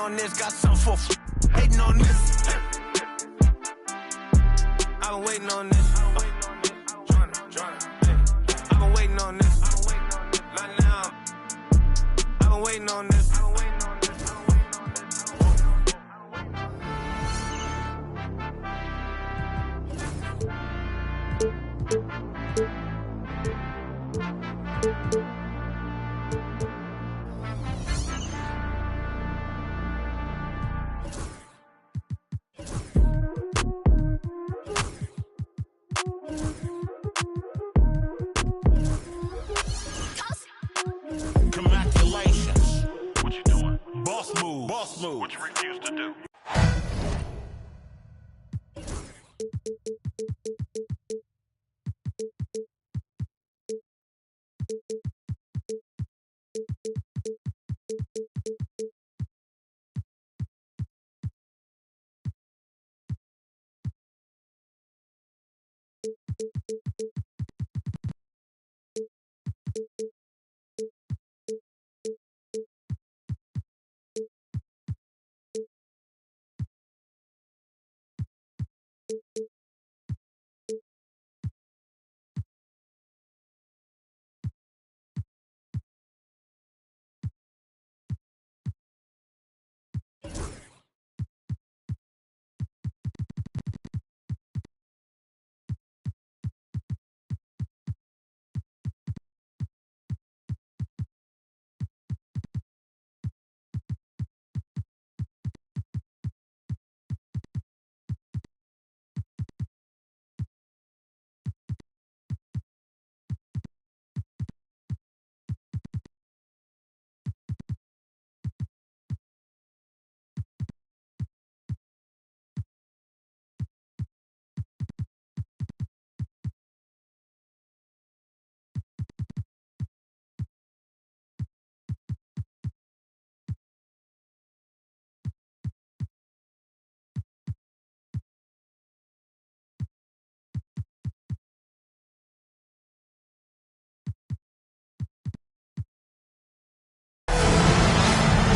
on this, got something for hating on this. I've been waiting on this. I've been waiting on this. Not now. I've been waiting on this. Congratulations. What you doing? Boss move. Boss move. What you refuse to do?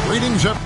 Greetings up.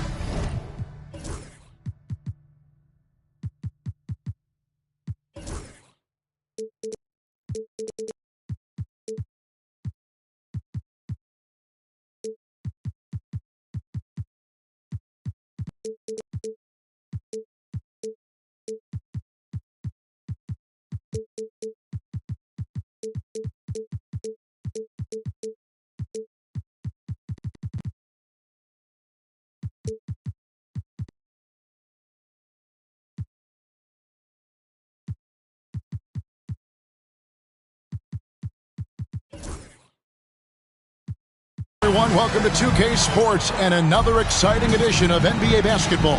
Everyone, welcome to 2K Sports and another exciting edition of NBA basketball.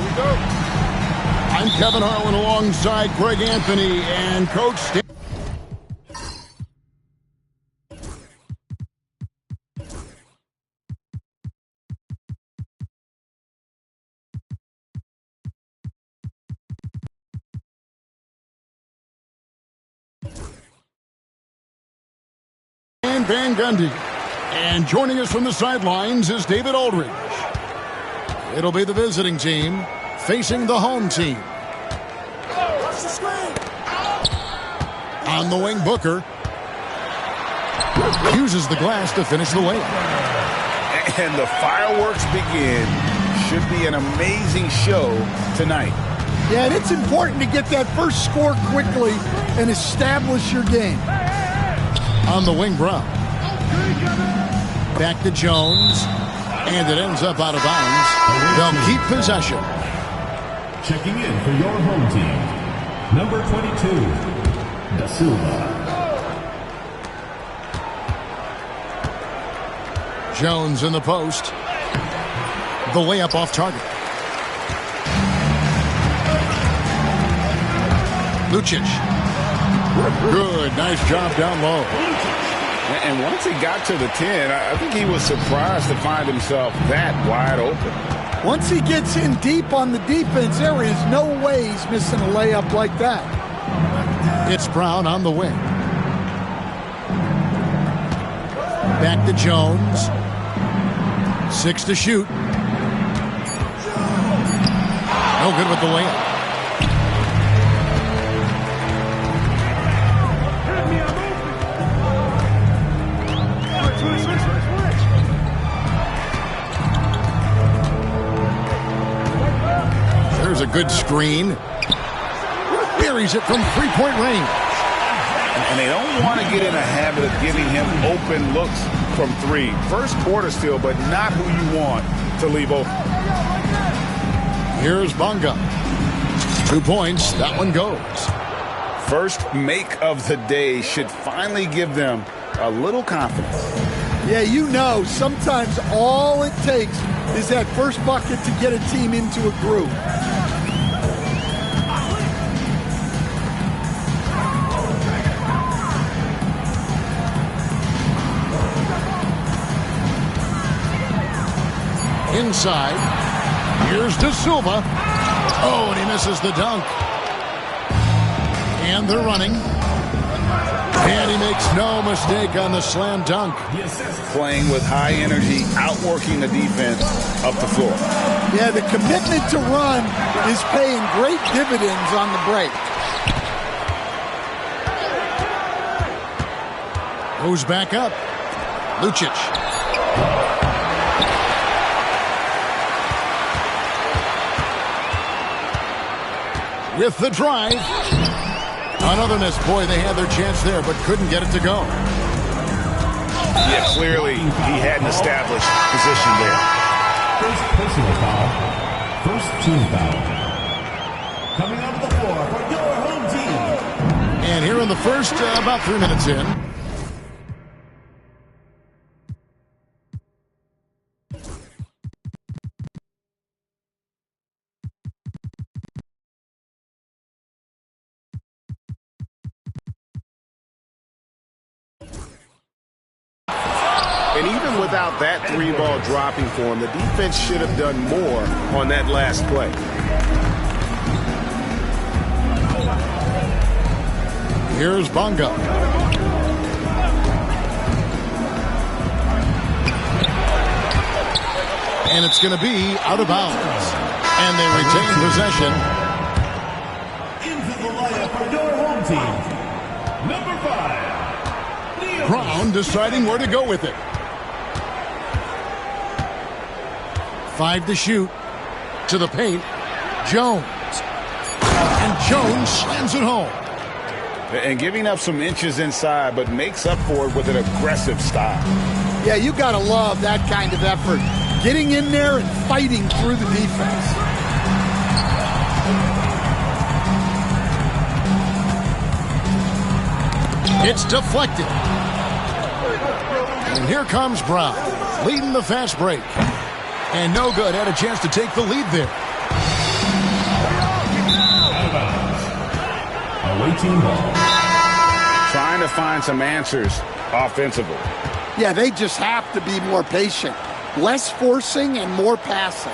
I'm Kevin Harlan alongside Greg Anthony and Coach Stan. And Van Gundy. And joining us from the sidelines is David Aldridge. It'll be the visiting team facing the home team. On the wing, Booker uses the glass to finish the layup. And the fireworks begin. Should be an amazing show tonight. Yeah, and it's important to get that first score quickly and establish your game. On the wing, Brown. Back to Jones, and it ends up out of bounds. They'll keep possession. Checking in for your home team, number 22, Da Silva. Jones in the post. The layup off target. Lucic. Good, nice job down low. And once he got to the 10, I think he was surprised to find himself that wide open. Once he gets in deep on the defense, there is no way he's missing a layup like that. It's Brown on the wing. Back to Jones. 6 to shoot. No good with the layup. There's a good screen. Buries it from three-point range. And they don't want to get in a habit of giving him open looks from three. First quarter still, but not who you want to leave open. Here's Bonga. 2 points. That one goes. First make of the day should finally give them a little confidence. Yeah, you know, sometimes all it takes is that first bucket to get a team into a groove. Inside. Here's De Silva. Oh, and he misses the dunk. And they're running. And he makes no mistake on the slam dunk. Playing with high energy, outworking the defense up the floor. Yeah, the commitment to run is paying great dividends on the break. Goes back up. Lucic. With the drive. Another miss. Boy, they had their chance there, but couldn't get it to go. Yeah, clearly he had an established position there. First personal foul. First team foul. Coming onto the floor for your home team. And here in the first, about 3 minutes in. And even without that three ball dropping for him, the defense should have done more on that last play. Here's Bonga. And it's going to be out of bounds. And they retain possession. Into the lineup for your home team. Number 5. Brown deciding where to go with it. 5 to shoot. To the paint. Jones. And Jones slams it home. And giving up some inches inside, but makes up for it with an aggressive style. Yeah, you got to love that kind of effort. Getting in there and fighting through the defense. It's deflected. And here comes Brown, leading the fast break. And no good. Had a chance to take the lead there. Awaiting ball. Trying to find some answers offensively. Yeah, they just have to be more patient. Less forcing and more passing.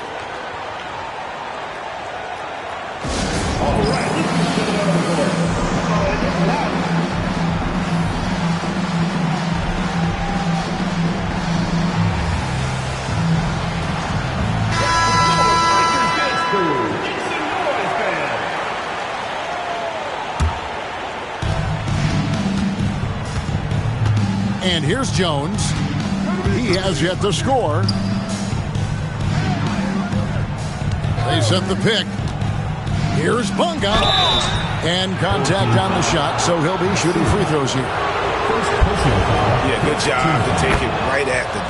And here's Jones. He has yet to score. They set the pick. Here's Bonga. And contact on the shot, so he'll be shooting free throws here. Yeah, good job to take it right at the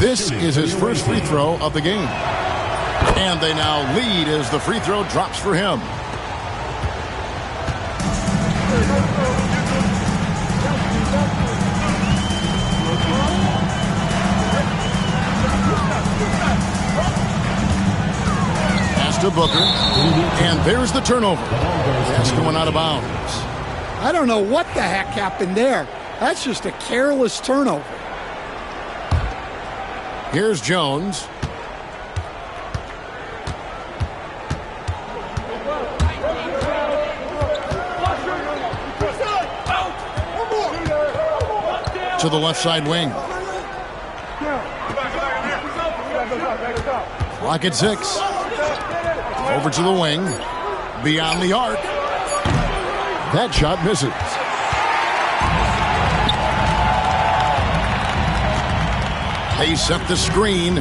D. This is his first free throw of the game. And they now lead as the free throw drops for him. To Booker, and there's the turnover. That's going out of bounds. I don't know what the heck happened there. That's just a careless turnover. Here's Jones. To the left side wing. Clock at 6. Over to the wing. Beyond the arc. That shot misses. They set the screen.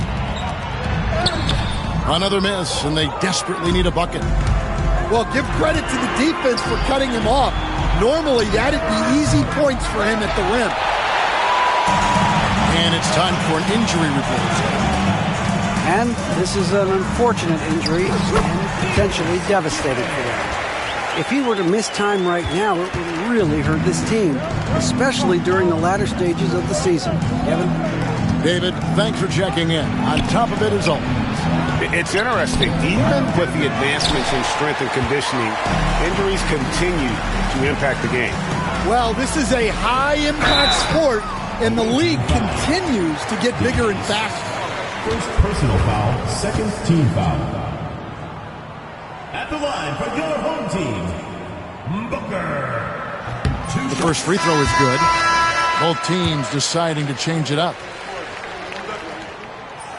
Another miss, and they desperately need a bucket. Well, give credit to the defense for cutting him off. Normally, that'd be easy points for him at the rim. And it's time for an injury report. And this is an unfortunate injury and potentially devastating for them. If he were to miss time right now, it would really hurt this team, especially during the latter stages of the season. Kevin? David, thanks for checking in. On top of it as always. It's interesting. Even with the advancements in strength and conditioning, injuries continue to impact the game. Well, this is a high-impact sport, and the league continues to get bigger and faster. First personal foul, second team foul. At the line for your home team, Booker. The first free throw is good. Both teams deciding to change it up.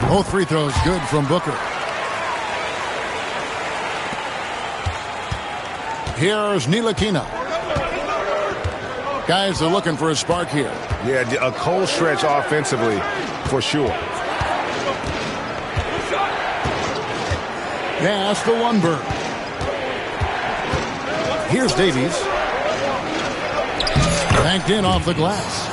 Both free throws good from Booker. Here's Ntilikina. Guys are looking for a spark here. Yeah, a cold stretch offensively, for sure. Pass to Lundberg. Here's Davies. Banked in off the glass.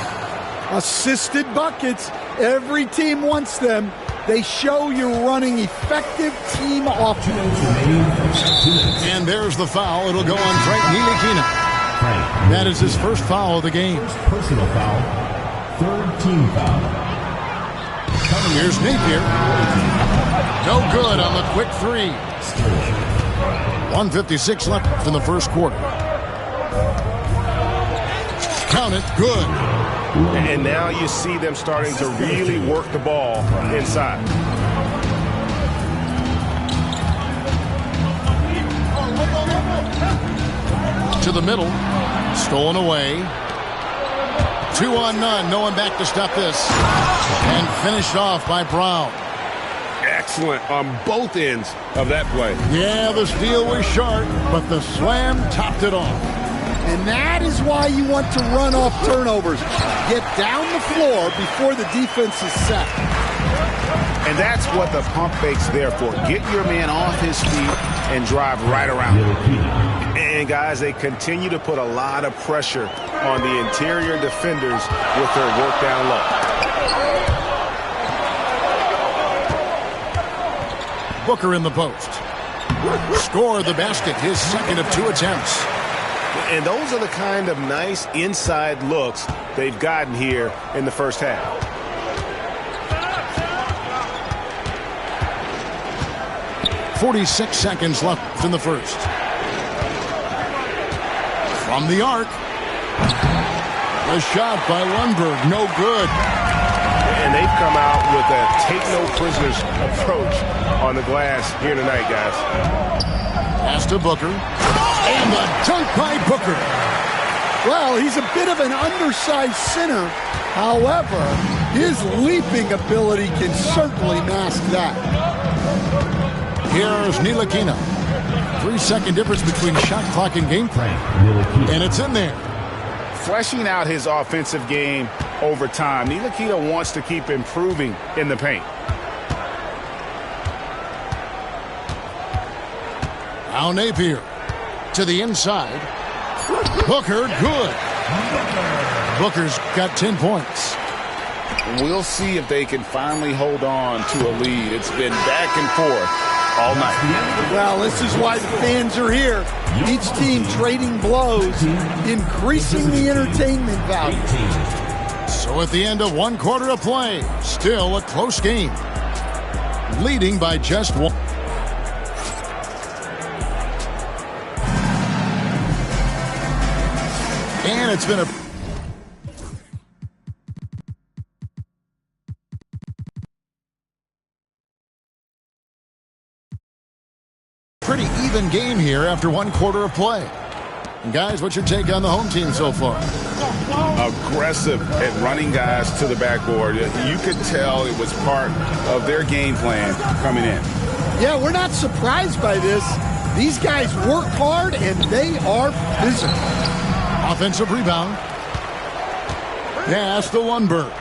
Assisted buckets. Every team wants them. They show you're running effective team offense. And there's the foul. It'll go on Frank Ntilikina. That is his first foul of the game. First personal foul, third team foul. Here's Napier. No good on the quick three. 1:56 left in the first quarter. Count it. Good. And now you see them starting to really work the ball inside. To the middle. Stolen away. 2 on none. No one back to stop this. And finished off by Brown. Excellent on both ends of that play. Yeah, the steal was short, but the slam topped it off. And that is why you want to run off turnovers. Get down the floor before the defense is set. And that's what the pump fake's there for. Get your man off his feet and drive right around him. And, guys, they continue to put a lot of pressure on the interior defenders with their work down low. Booker in the post. Scored the basket, his second of 2 attempts. And those are the kind of nice inside looks they've gotten here in the first half. .46 seconds left in the first. From the arc. A shot by Lundberg, no good. And they've come out with a take-no-prisoners approach on the glass here tonight, guys. Pass to Booker. And the dunk by Booker. Well, he's a bit of an undersized center. However, his leaping ability can certainly mask that. Here's Ntilikina. 3-second difference between shot clock and game time. And it's in there. Fleshing out his offensive game over time. Ntilikina wants to keep improving in the paint. Now Napier to the inside. Booker, good. Booker's got 10 points. We'll see if they can finally hold on to a lead. It's been back and forth all night. Well, this is why the fans are here. Each team trading blows, increasing the entertainment value. So at the end of 1 quarter of play, still a close game. Leading by just 1. And it's been a pretty even game here after 1 quarter of play. And guys, what's your take on the home team so far? Aggressive at running guys to the backboard. You could tell it was part of their game plan coming in. Yeah, we're not surprised by this. These guys work hard, and they are physical. Offensive rebound. Pass to Lundberg.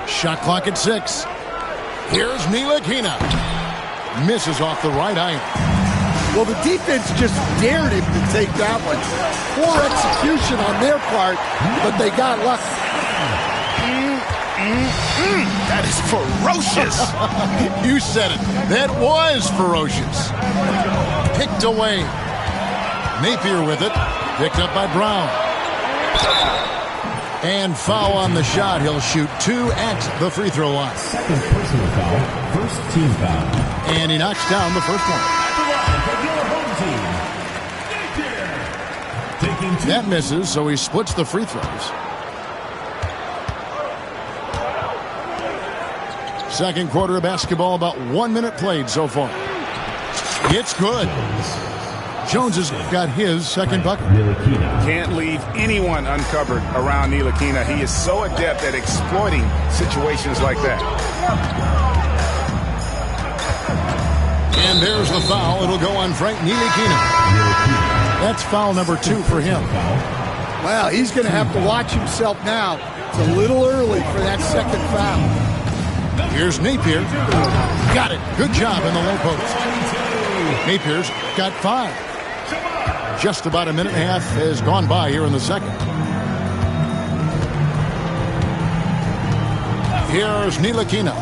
Shot clock at 6. Here's Ntilikina. Misses off the right iron. Well, the defense just dared him to take that one. Poor execution on their part, but they got lucky. That is ferocious. You said it. That was ferocious. Picked away. Napier with it. Picked up by Brown. And foul on the shot. He'll shoot 2 at the free throw line. Second personal foul. First team foul. And he knocks down the first one. That misses, so he splits the free throws. Second quarter of basketball, about 1 minute played so far. It's good. Jones has got his second bucket. Can't leave anyone uncovered around Ntilikina. He is so adept at exploiting situations like that. And there's the foul. It'll go on Frank Ntilikina. That's foul number 2 for him. Well, he's going to have to watch himself now. It's a little early for that second foul. Here's Napier. Got it. Good job in the low post. Napier's got 5. Just about a minute and a half has gone by here in the second. Here's Ntilikina.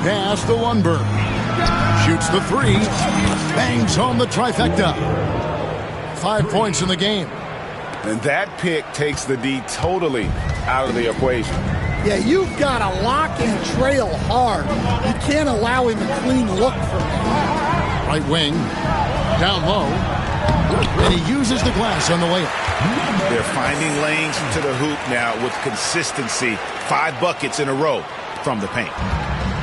Pass to Lundberg. Shoots the 3. Bangs home the trifecta. 5 points in the game. And that pick takes the D totally out of the equation. Yeah, you've got to lock and trail hard. You can't allow him a clean look from that. Right wing. Down low. And he uses the glass on the layup. They're finding lanes to the hoop now with consistency. 5 buckets in a row from the paint.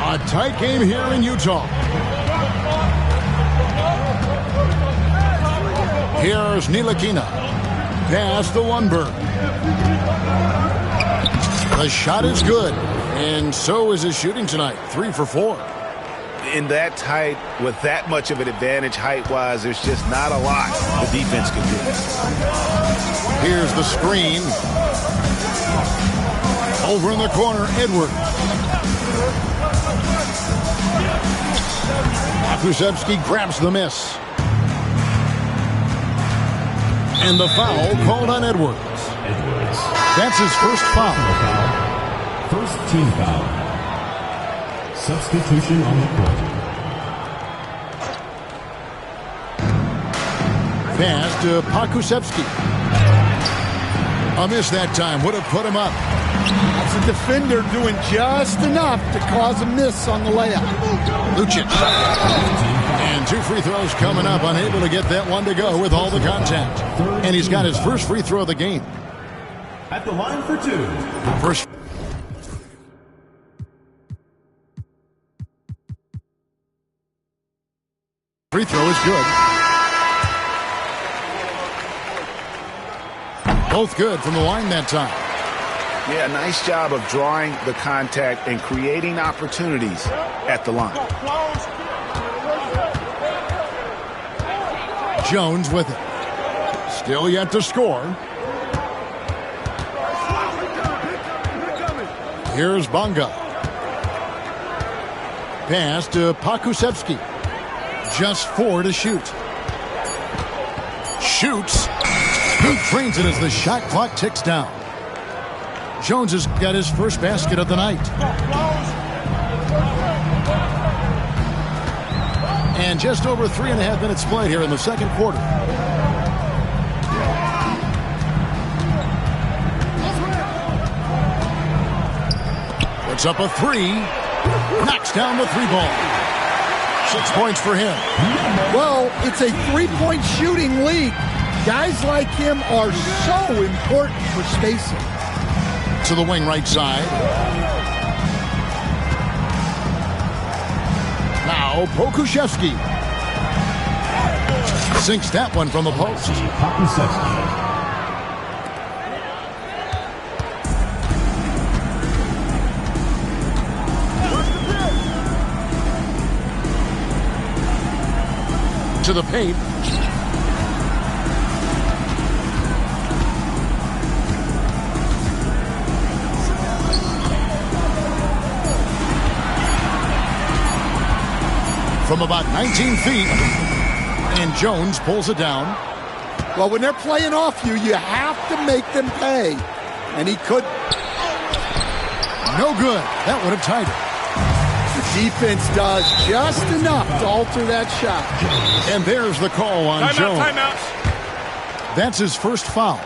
A tight game here in Utah. Here's Ntilikina. Pass to Lundberg. The shot is good, and so is his shooting tonight. 3 for 4. In that tight, with that much of an advantage height-wise, there's just not a lot the defense can do. Here's the screen. Over in the corner, Edwards. Kuszewski grabs the miss. And the foul called on Edwards. That's his first foul. First team foul. Substitution on the court. Pass to Kuszewski. A miss that time. Would have put him up. That's a defender doing just enough to cause a miss on the layup. Lucic. And 2 free throws coming up. Unable to get that one to go with all the contact. And he's got his first free throw of the game. At the line for 2. First. Free throw is good. Both good from the line that time. Yeah, nice job of drawing the contact and creating opportunities at the line. Jones with it. Still yet to score. Here's Bonga. Pass to Kuszewski. Just 4 to shoot. Shoots. He drains it as the shot clock ticks down. Jones has got his first basket of the night. And just over 3.5 minutes played here in the second quarter. Puts up a 3. Knocks down the 3 ball. 6 points for him. Well, it's a 3-point shooting league. Guys like him are so important for spacing. To the wing right side. Now Kuszewski. Sinks that one from the post. To the paint. From about 19 feet. And Jones pulls it down. Well, when they're playing off you, you have to make them pay. And he could. No good. That would have tied it. The defense does just enough to alter that shot. And there's the call on Jones. Timeout. That's his first foul.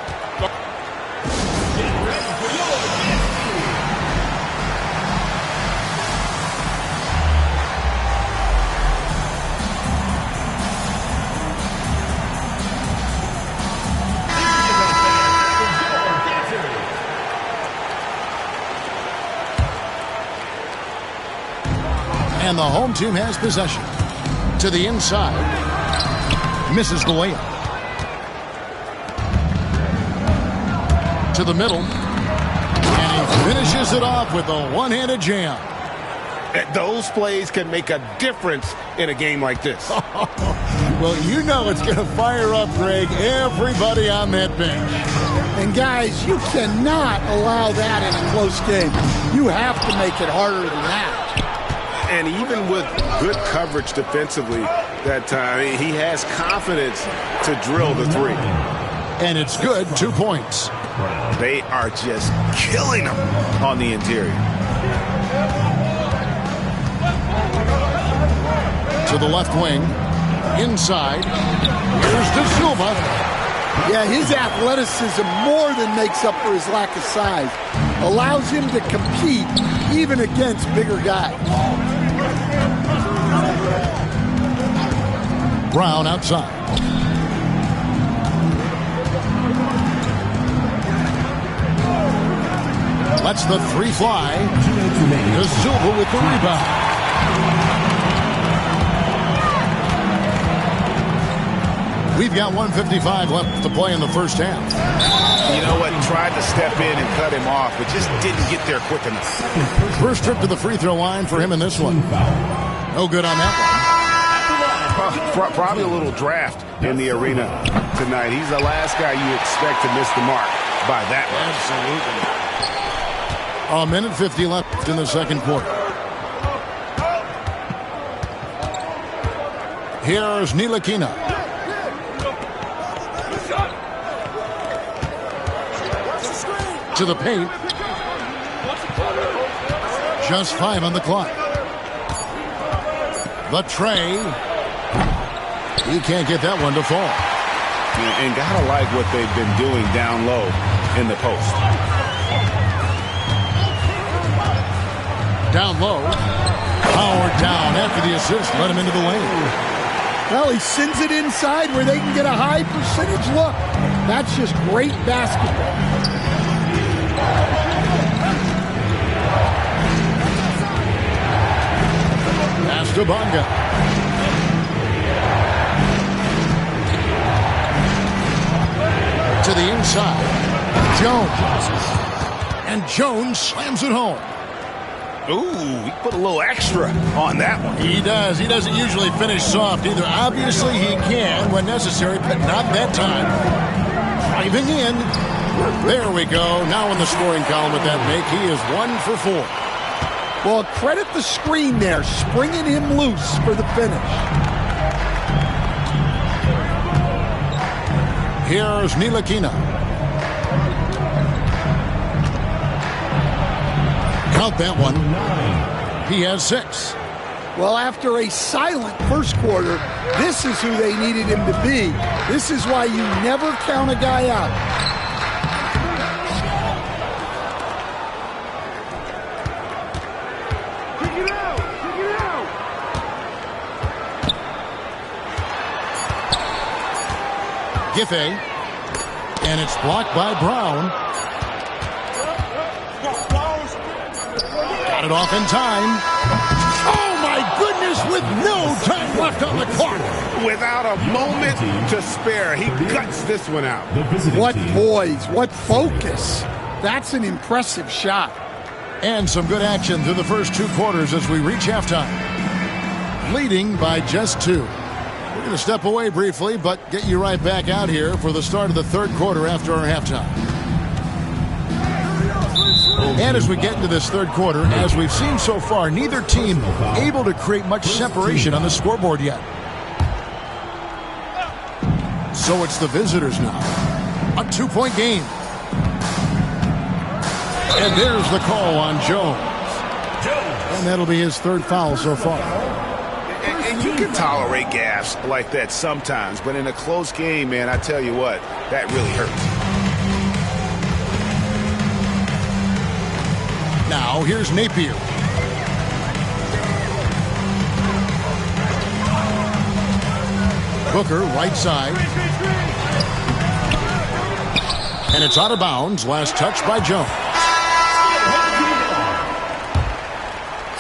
And the home team has possession. To the inside. Misses the layup. To the middle. And he finishes it off with a one-handed jam. Those plays can make a difference in a game like this. Well, you know it's going to fire up, Greg, everybody on that bench. And guys, you cannot allow that in a close game. You have to make it harder than that. And even with good coverage defensively that time, he has confidence to drill the three. And it's good, 2 points. They are just killing him on the interior. To the left wing. Inside. Here's De Silva. Yeah, his athleticism more than makes up for his lack of size. Allows him to compete even against bigger guys. Brown outside. Lets the three fly. De Silva with the rebound. We've got 1:55 left to play in the first half. You know what? Tried to step in and cut him off, but just didn't get there quick enough. First trip to the free throw line for him in this one. No good on that one. Probably a little draft in the arena tonight. He's the last guy you expect to miss the mark by that much. Absolutely. A minute 50 left in the second quarter. Here's Ntilikina. To the paint. Just 5 on the clock. The tray. He can't get that one to fall. And gotta like what they've been doing down low in the post. Down low. Power down after the assist. Let him into the lane. Well, he sends it inside where they can get a high percentage look. That's just great basketball. Pass to Bonga. To the inside. Jones. And Jones slams it home. Ooh, he put a little extra on that one. He does. He doesn't usually finish soft either. Obviously, he can when necessary, but not that time. Driving in. There we go. Now in the scoring column with that make, he is 1 for 4. Well, credit the screen there, springing him loose for the finish. Here's Ntilikina. Count that one. He has 6. Well, after a silent first quarter, this is who they needed him to be. This is why you never count a guy out. Giffey, and it's blocked by Brown. Got it off in time. Oh my goodness, with no time left on the clock. Without a moment to spare, he guts this one out. What poise, what focus. That's an impressive shot. And some good action through the first 2 quarters as we reach halftime. Leading by just 2. We're Going to step away briefly, but get you right back out here for the start of the third quarter after our halftime. And as we get into this third quarter, as we've seen so far, neither team able to create much separation on the scoreboard yet. So it's the visitors now. A 2-point game. And there's the call on Jones. And that'll be his third foul so far. And you can tolerate gaffes like that sometimes, but in a close game, man, I tell you what, that really hurts. Now, here's Napier. Booker, right side. And it's out of bounds. Last touch by Jones.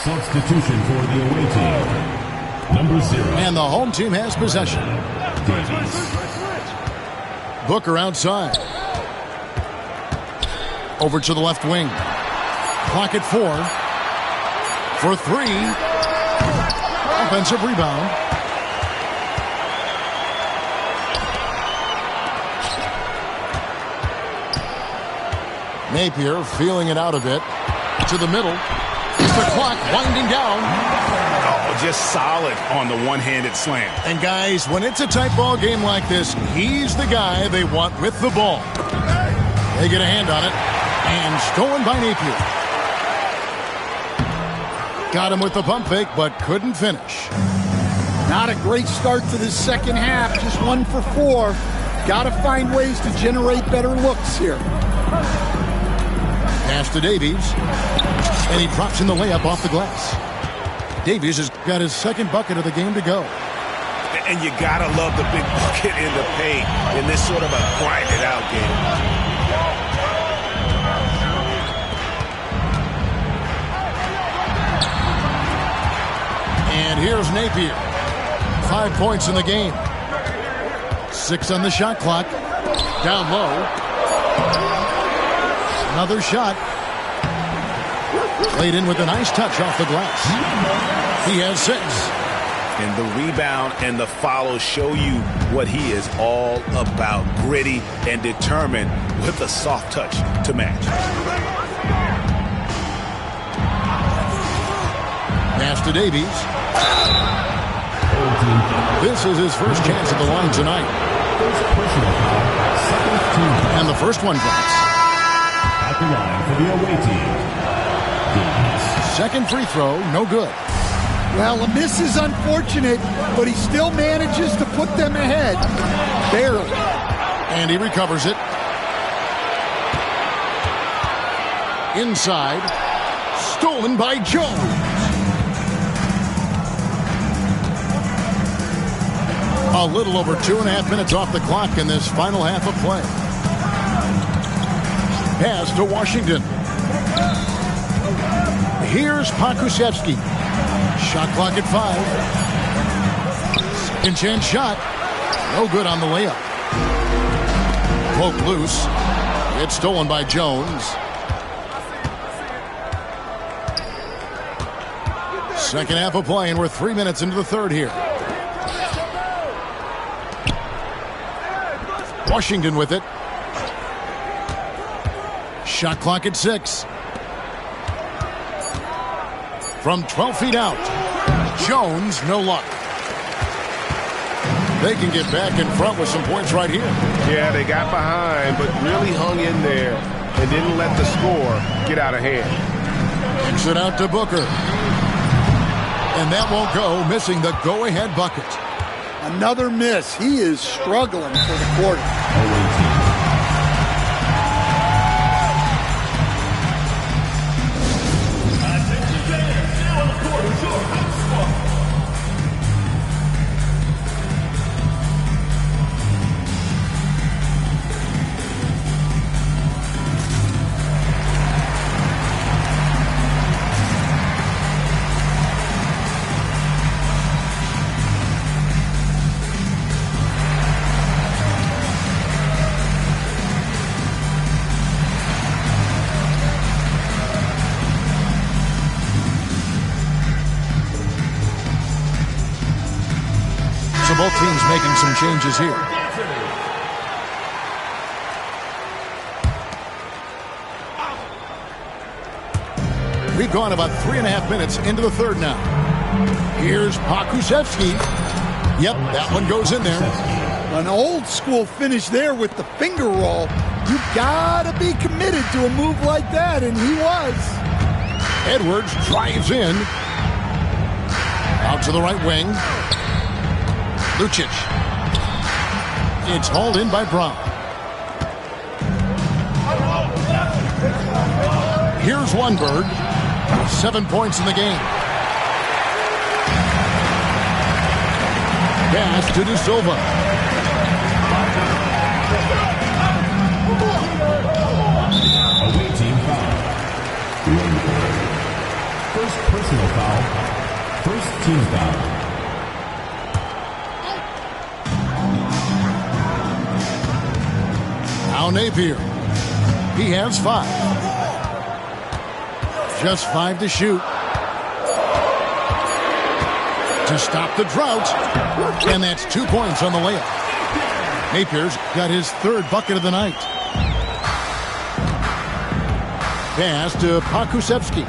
Substitution for the away team. Number 0. And the home team has possession. Booker outside. Over to the left wing. Clock at 4. For 3. Offensive rebound. Napier feeling it out a bit. To the middle. The clock winding down. Oh, just solid on the one-handed slam. And guys, when it's a tight ball game like this, he's the guy they want with the ball. They get a hand on it. And stolen by Napier. Got him with the pump fake, but couldn't finish. Not a great start to the second half. Just 1 for 4. Got to find ways to generate better looks here. Pass to Davies. And he drops in the layup off the glass. Davies has got his second bucket of the game to go. And you got to love the big bucket in the paint in this sort of a grinded-out game. And here's Napier. 5 points in the game. 6 on the shot clock. Down low. Another shot. Played in with a nice touch off the glass. He has 6. And the rebound and the follow show you what he is all about. Gritty and determined with a soft touch to match. Pass to Davies. This is his first chance at the line tonight. And the first one drops. At the line for the away team. Second free throw, no good. Well, a miss is unfortunate, but he still manages to put them ahead. Barely. And he recovers it. Inside. Stolen by Jones. A little over 2.5 minutes off the clock in this final half of play. Pass to Washington. Here's Pokusevski. Shot clock at 5. Second chance shot. No good on the layup. Poke loose. It's stolen by Jones. Second half of play, and we're 3 minutes into the third here. Washington with it. Shot clock at 6. From 12 feet out. Jones, no luck. They can get back in front with some points right here. Yeah, they got behind, but really hung in there and didn't let the score get out of hand. Kicks it out to Booker. And that won't go, missing the go-ahead bucket. Another miss. He is struggling for the quarter. both teams making some changes here. We've gone about 3.5 minutes into the third now. Here's Pakusevsky. Yep, that one goes in there. An old school finish there with the finger roll. You gotta be committed to a move like that, and he was. Edwards drives in. Out to the right wing. Lucic. It's hauled in by Brown. Here's Lundberg. 7 points in the game. Pass to De Silva. Away team foul. First personal foul. First team foul. Now Napier. He has 5. Just 5 to shoot. To stop the drought. And that's 2 points on the layup. Napier's got his 3rd bucket of the night. Pass to Pakusevsky.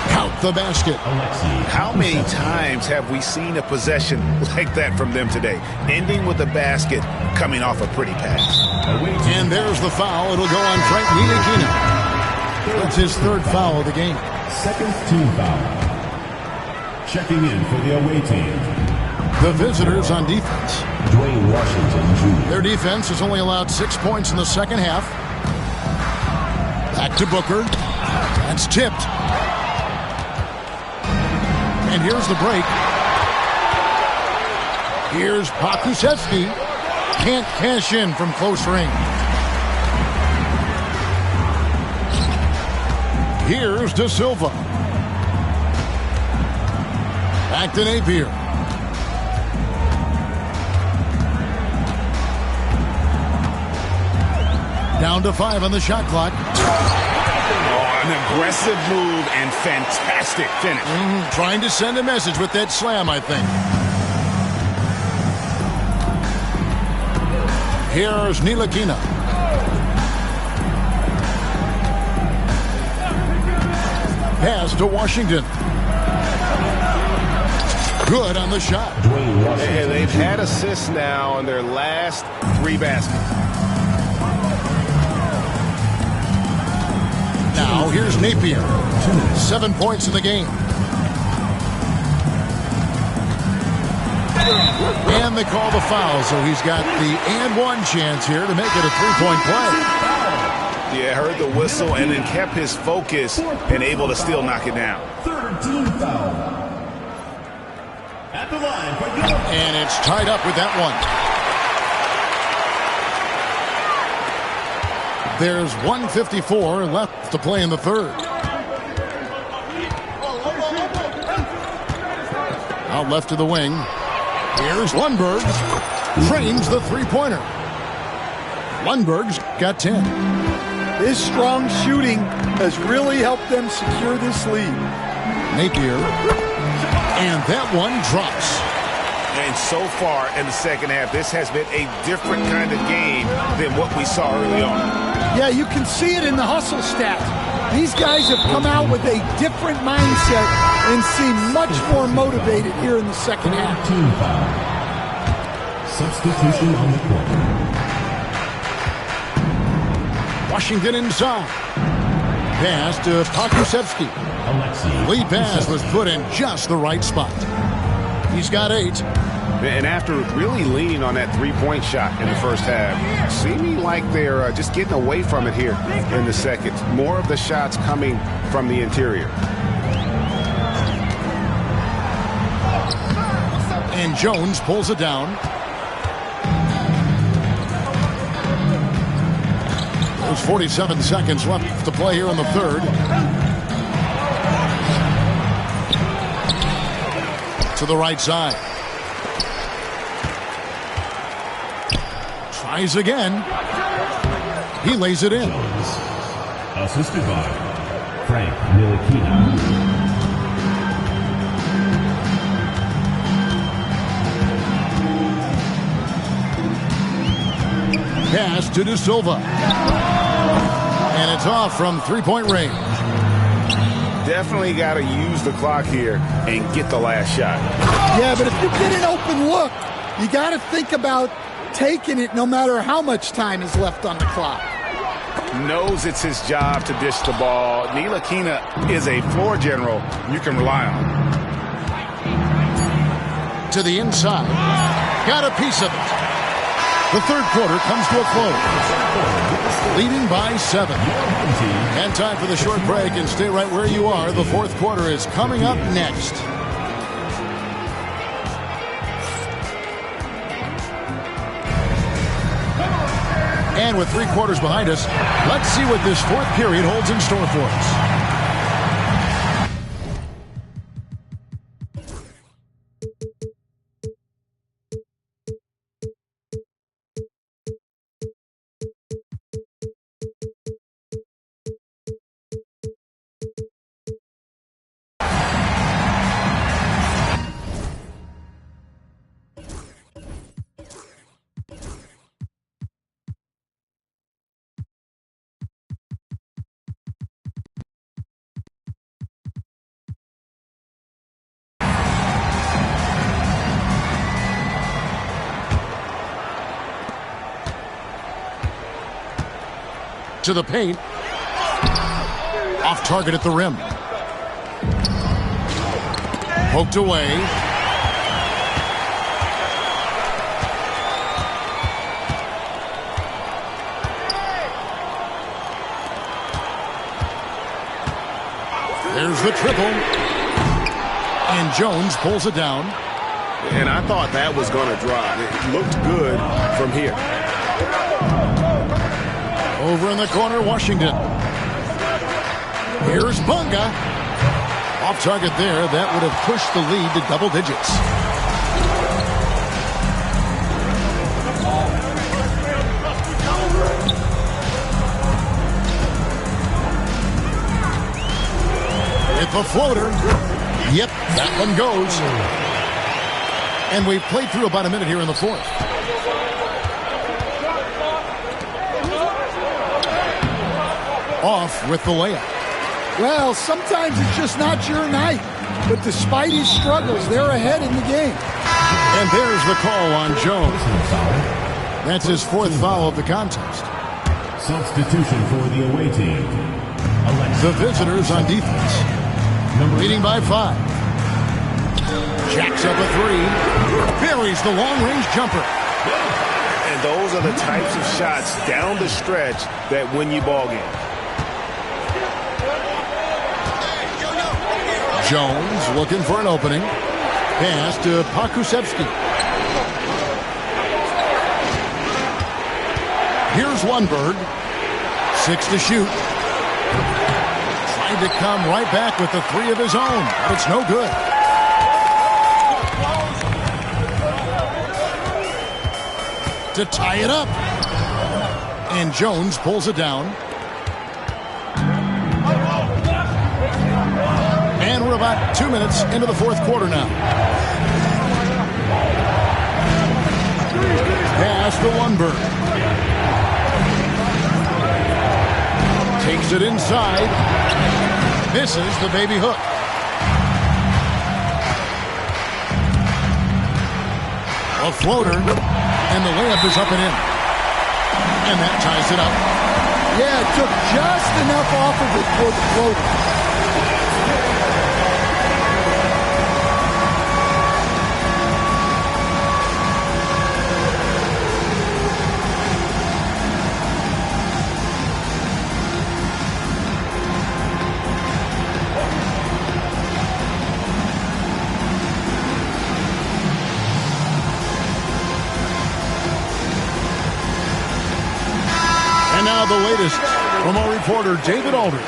Count the basket. How many times have we seen a possession like that from them today? Ending with a basket, coming off a pretty pass. And there's the foul. It'll go on Frank Ntilikina. That's his 3rd foul of the game. Second team foul. Checking in for the away team. The visitors on defense. Dwayne Washington Jr. Their defense has only allowed 6 points in the second half. Back to Booker. That's tipped. And here's the break. Here's Pakusevsky. Can't cash in from close range. Here's De Silva. Back to Napier. Down to 5 on the shot clock. An aggressive move and fantastic finish. Trying to send a message with that slam, I think. Here's Ntilikina. Pass to Washington. Good on the shot. And they've had assists now on their last 3 baskets. Now here's Napier. 7 points in the game. And they call the foul, so he's got the and 1 chance here to make it a 3-point play. Yeah, heard the whistle and then kept his focus and able to still knock it down. Third team foul. At the line for and it's tied up with that one. There's 1:54 left to play in the third. Out left to the wing. Here's Lundberg. Frames the three-pointer. Lundberg's got 10. His strong shooting has really helped them secure this lead. Napier. And that one drops. And so far in the second half, this has been a different kind of game than what we saw early on. Yeah, you can see it in the hustle stats. These guys have come out with a different mindset and seem much more motivated here in the second half. Team foul. Substitution on the court. Washington inside. Pass to Pakusevsky. Lead pass was put in just the right spot. He's got 8. And after really leaning on that three-point shot in the first half, seeming like they're just getting away from it here in the second. More of the shots coming from the interior. And Jones pulls it down. There's 47 seconds left to play here in the third. To the right side. Tries again. He lays it in. Jones. Assisted by Frank Ntilikina. Pass to De Silva. And it's off from three-point range. Definitely got to use the clock here and get the last shot. Yeah, but if you get an open look, you got to think about taking it no matter how much time is left on the clock. Knows it's his job to dish the ball. Ntilikina is a floor general you can rely on. To the inside. Got a piece of it. The third quarter comes to a close. Leading by 7. And time for the short break, and stay right where you are. The fourth quarter is coming up next. And with 3 quarters behind us, let's see what this fourth period holds in store for us. To the paint. Off target at the rim. Poked away. There's the triple. And Jones pulls it down. And I thought that was going to drop. It looked good from here. Over in the corner, Washington. Here's Bunga. Off target there. That would have pushed the lead to double digits. With the floater. Yep, that one goes. And we've played through about a minute here in the fourth. Off with the layup. Well, sometimes it's just not your night. But despite his struggles, they're ahead in the game. And there's the call on Jones. That's his fourth foul of the contest. Substitution for the away team. The visitors on defense. Leading by 5. Jacks up a 3. Buries the long-range jumper. And those are the types of shots down the stretch that win you ball games. Jones looking for an opening. Pass to Pakusevsky. Here's Lundberg. 6 to shoot. Trying to come right back with the 3 of his own, but it's no good. To tie it up. And Jones pulls it down. And we're about 2 minutes into the fourth quarter now. Pass to Lundberg. Takes it inside. Misses the baby hook. A floater. And the layup is up and in. And that ties it up. Yeah, it took just enough off of it for the floater. And now the latest from our reporter, David Aldridge.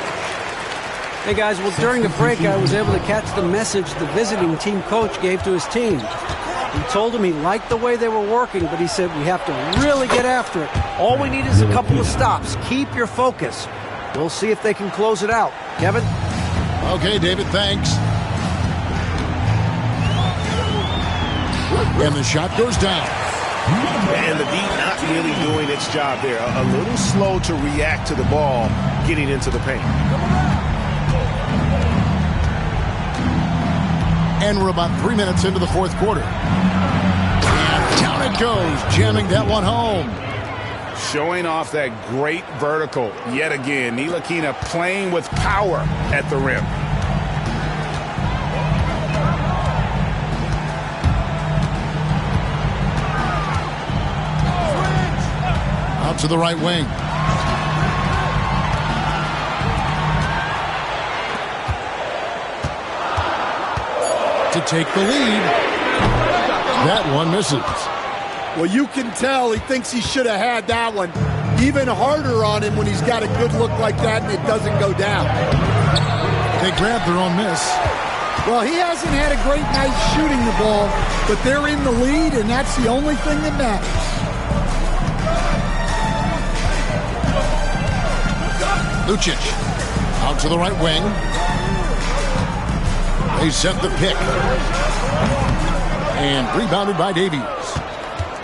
Hey, guys, well, during the break, I was able to catch the message the visiting team coach gave to his team. He told them he liked the way they were working, but he said we have to really get after it. All we need is a couple of stops. Keep your focus. We'll see if they can close it out. Kevin? Okay, David, thanks. And the shot goes down. And the D not really doing its job there. A little slow to react to the ball getting into the paint. And we're about 3 minutes into the fourth quarter. And down it goes, jamming that one home. Showing off that great vertical yet again. Ntilikina playing with power at the rim. Out to the right wing. To take the lead. That one misses. Well, you can tell he thinks he should have had that one. Even harder on him when he's got a good look like that and it doesn't go down. They grab their own miss. Well, he hasn't had a great night shooting the ball, but they're in the lead, and that's the only thing that matters. Lucic out to the right wing. They set the pick. And rebounded by Davies.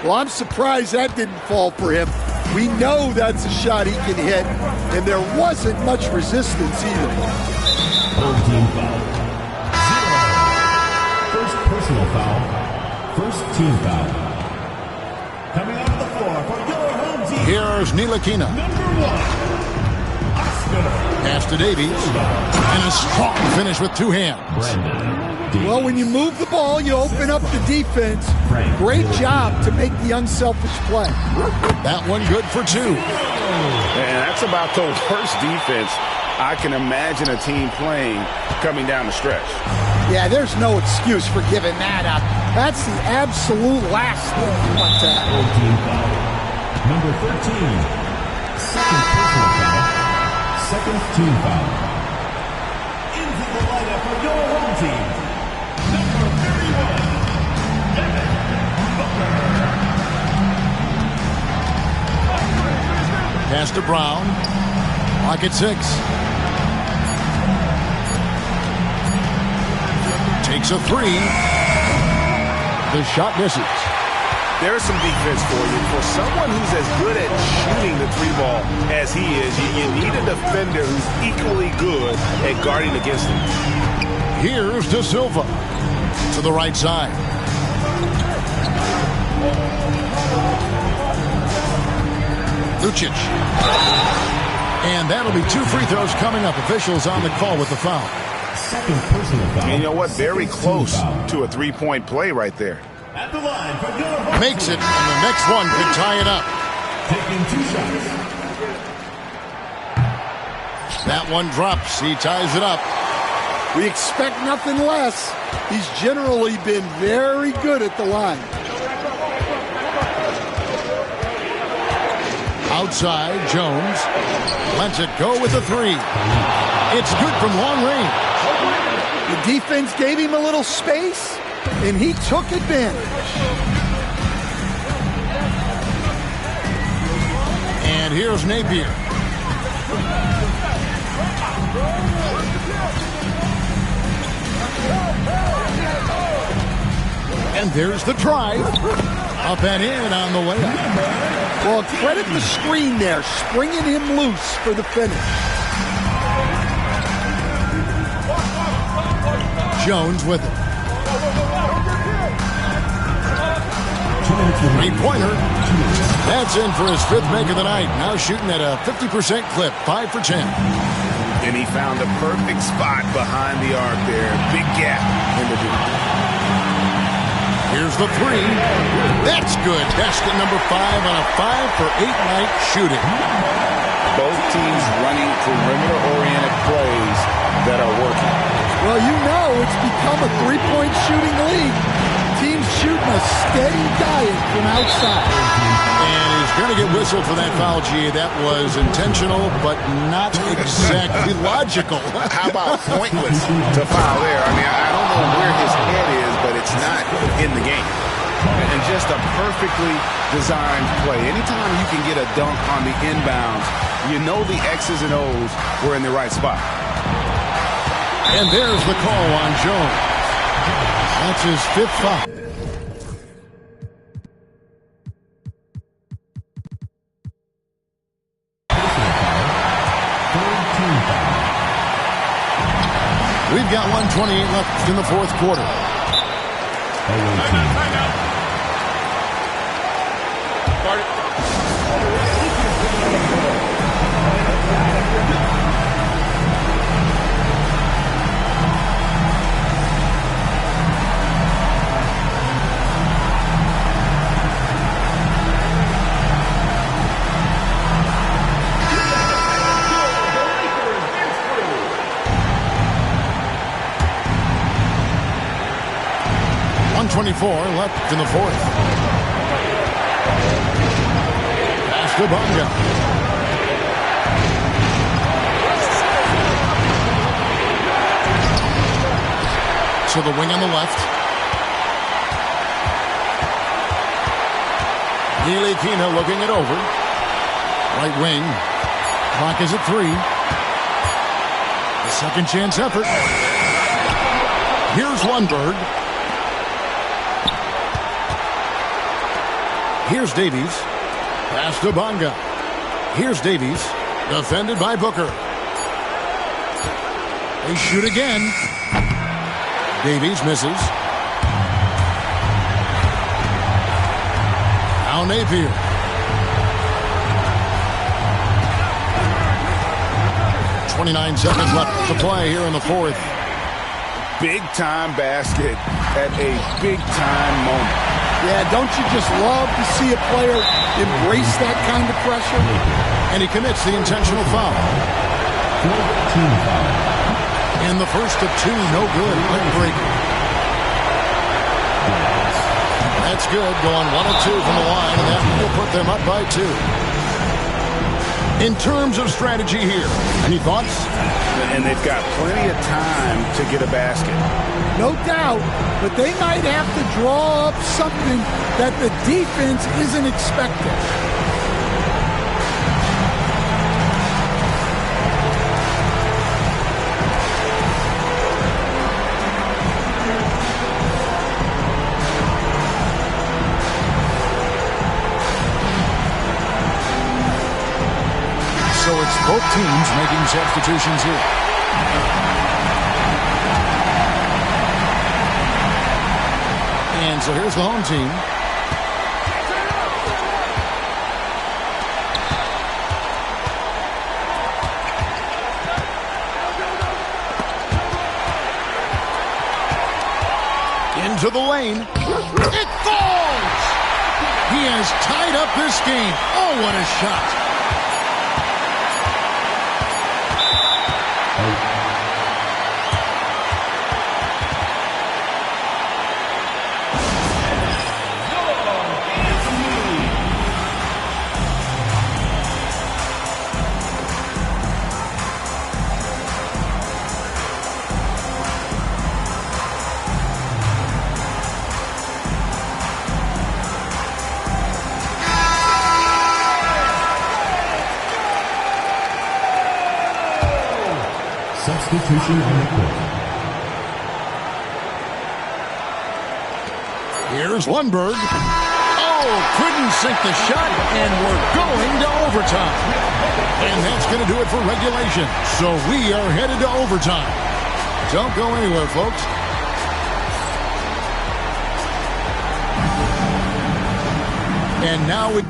Well, I'm surprised that didn't fall for him. We know that's a shot he can hit, and there wasn't much resistance either. Home team foul. 0. First personal foul. First team foul. Coming off the floor for your home team. Here's Ntilikina. Number 1. Pass to Davies. And a strong finish with two hands. Well, when you move the ball, you open up the defense. Great job to make the unselfish play. That one good for two. And that's about the worst defense I can imagine a team playing coming down the stretch. Yeah, there's no excuse for giving that up. That's the absolute last thing you want to have. Number 13. Second personal foul. Second team foul. Into the lineup for your home team. Number 31. Devin Booker. Pass to Brown. Lock at 6. Takes a 3. The shot misses. There's some defense for you. For someone who's as good at shooting the three ball as he is, you need a defender who's equally good at guarding against him. Here's De Silva to the right side. Lucic. And that'll be 2 free throws coming up. Officials on the call with the foul. Second personal foul. And you know what? Very close to a three-point play right there. At the line for your home Makes it, and the next one could tie it up. taking 2 shots. That one drops. He ties it up. We expect nothing less. He's generally been very good at the line. Outside, Jones lets it go with a 3. It's good from long range. The defense gave him a little space, and he took advantage. And here's Napier. And there's the drive. Up and in on the layup. Well, credit the screen there, springing him loose for the finish. Jones with it. 3-pointer. That's in for his 5th make of the night. Now shooting at a 50% clip, 5 for 10. And he found the perfect spot behind the arc there. Big gap in the deep. Here's the 3. That's good. Basket number 5 on a 5 for 8 night shooting. Both teams running perimeter-oriented plays that are working. Well, you know it's become a three-point shooting league. Teams shooting a steady diet from outside. And he's going to get whistled for that foul, G. That was intentional, but not exactly logical. How about pointless to foul there? I mean, I don't know where his head is, but it's not in the game. And just a perfectly designed play. Anytime you can get a dunk on the inbounds, you know the X's and O's were in the right spot. And there's the call on Jones. That's his 5th foul. team foul. We've got 1:28 left in the fourth quarter. Left in the fourth. Pass to Bonga. To the wing on the left. Ntilikina looking it over. Right wing. Clock is at 3. A second chance effort. Here's Lundberg. Here's Davies. Pass to Bonga. Here's Davies. Defended by Booker. They shoot again. Davies misses. Now Napier. .29 seconds left to play here in the fourth. Big-time basket at a big-time moment. Yeah, don't you just love to see a player embrace that kind of pressure? And he commits the intentional foul. Team foul. And the first of 2, no good. Leg breaker. That's good. Going 1 of 2 from the line, and that will put them up by 2. In terms of strategy here, any thoughts? And they've got plenty of time to get a basket. No doubt, but they might have to draw up something that the defense isn't expecting. So it's both teams making substitutions here. And so here's the home team. Into the lane. It falls! He has tied up this game. Oh, what a shot. Substitution on the court. Here's Lundberg. Oh, couldn't sink the shot, and we're going to overtime. And that's going to do it for regulation. So we are headed to overtime. Don't go anywhere, folks. And now we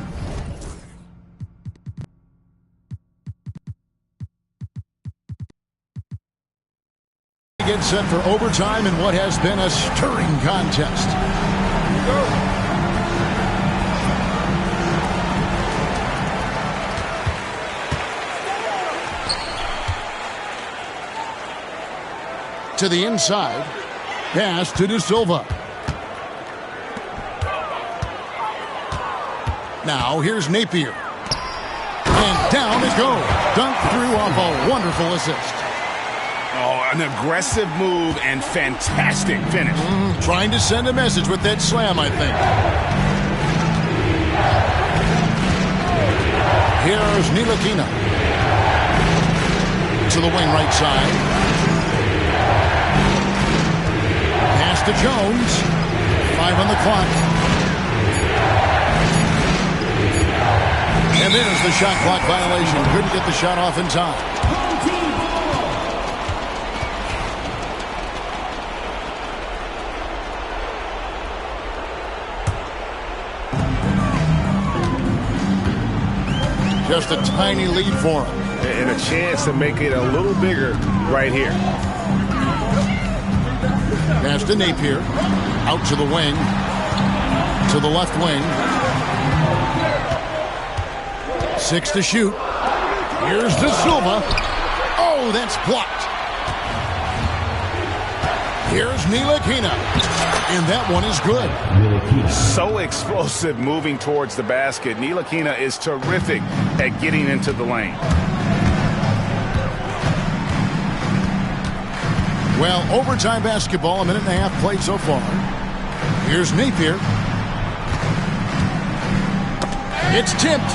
get set for overtime in what has been a stirring contest. To the inside, pass to De Silva. Now here's Napier. And down it goes. Dunked through off a wonderful assist. Oh, an aggressive move and fantastic finish. Trying to send a message with that slam, I think. Here's Ntilikina. To the wing right side. Pass to Jones. 5 on the clock. And there's the shot clock violation. Couldn't get the shot off in time. Just a tiny lead for him. And a chance to make it a little bigger right here. Pass to Napier. Out to the wing. To the left wing. 6 to shoot. Here's De Silva. Oh, that's blocked. Here's Ntilikina. And that one is good. So explosive moving towards the basket. Ntilikina is terrific at getting into the lane. Well, overtime basketball, a minute and a half played so far. Here's Napier. It's tipped.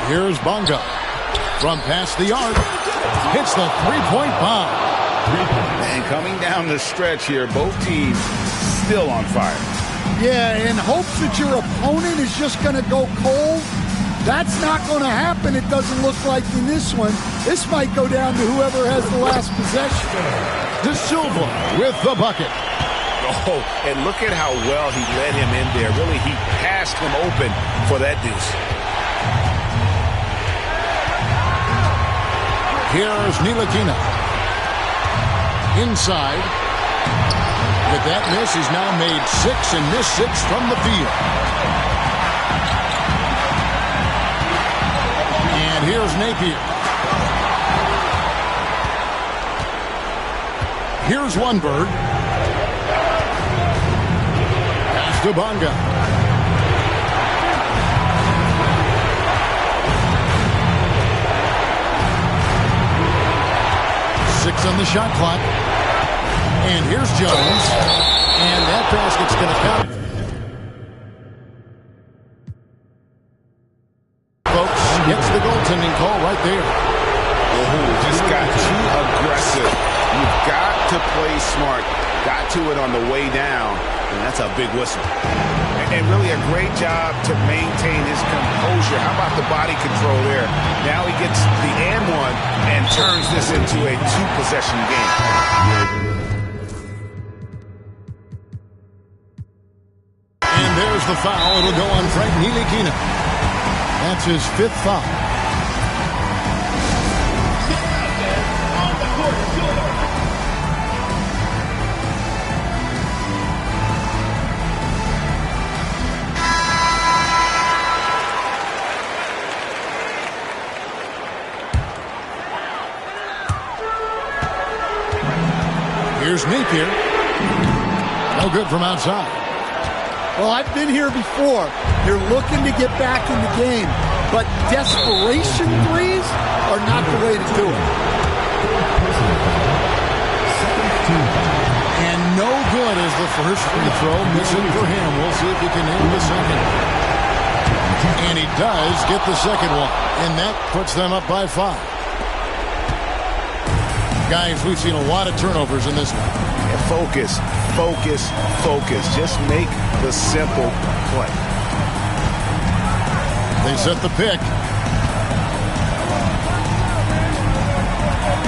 Here's Bonga. From past the arc. Hits the three-point bomb. And coming down the stretch here, both teams still on fire. Yeah, in hopes that your opponent is just going to go cold. That's not going to happen, it doesn't look like in this one. This might go down to whoever has the last possession. De Silva with the bucket. Oh, and look at how well he led him in there. Really, he passed him open for that deuce. Here's Ntilikina. Inside. With that miss, he's now made 6 and missed 6 from the field. And here's Napier. Here's Lundberg. Pass to Bonga. Six on the shot clock. And here's Jones. And that basket's going to count. Folks, gets the goaltending call right there. Oh, just got too aggressive. You've got to play smart. Got to it on the way down. And that's a big whistle. And really a great job to maintain his composure. How about the body control there? Now he gets the and one and turns this into a 2-possession game. And there's the foul. It'll go on Frank Ntilikina. That's his 5th foul. Here's Napier. No good from outside. Well, I've been here before. You're looking to get back in the game, but desperation threes are not the way to do it. And no good is the first free throw. Missing for him. We'll see if he can nail the second. And he does get the second one. And that puts them up by 5. Guys, we've seen a lot of turnovers in this one. And focus, focus, focus. Just make the simple play. They set the pick.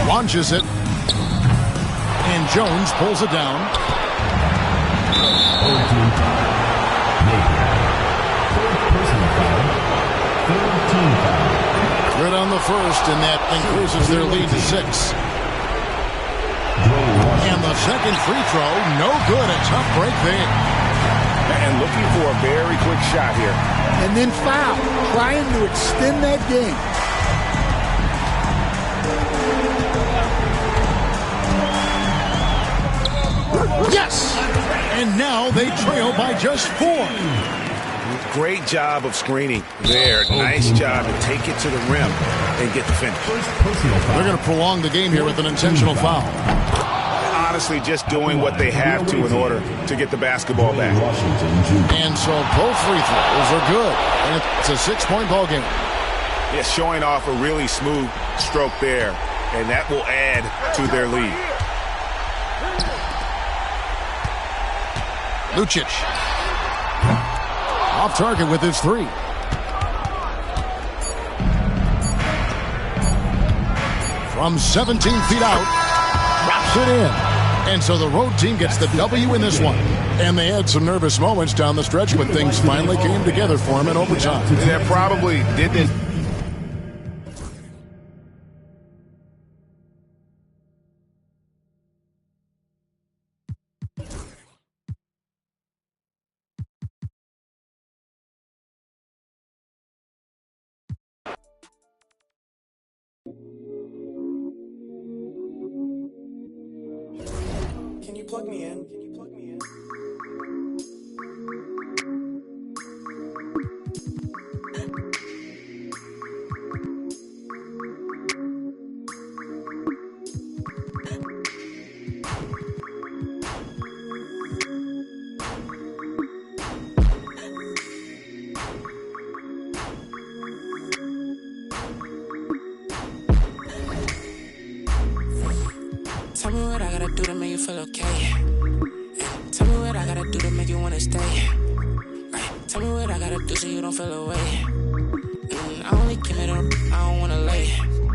Launches it. And Jones pulls it down. Good on the first, and that increases their lead to 6. And the second free throw, no good. A tough break there. And looking for a very quick shot here. And then foul, trying to extend that game. Yes! And now they trail by just 4. Great job of screening there. Nice job to take it to the rim and get the finish. They're going to prolong the game here with an intentional foul. Honestly, just doing what they have to in order to get the basketball back. And so both free throws are good. And it's a 6-point ball game. Yeah, showing off a really smooth stroke there. And that will add to their lead. Lucic. Off target with his three. From 17 feet out, drops it in. And so the road team gets the W in this one. And they had some nervous moments down the stretch when things finally came together for them in overtime. That probably didn't. Can you plug me in? Can you plug me in? Tell me what I gotta do to make you feel okay. Tell me what I gotta do to make you wanna stay. Tell me what I gotta do so you don't feel away. I only came here to, I don't wanna lay.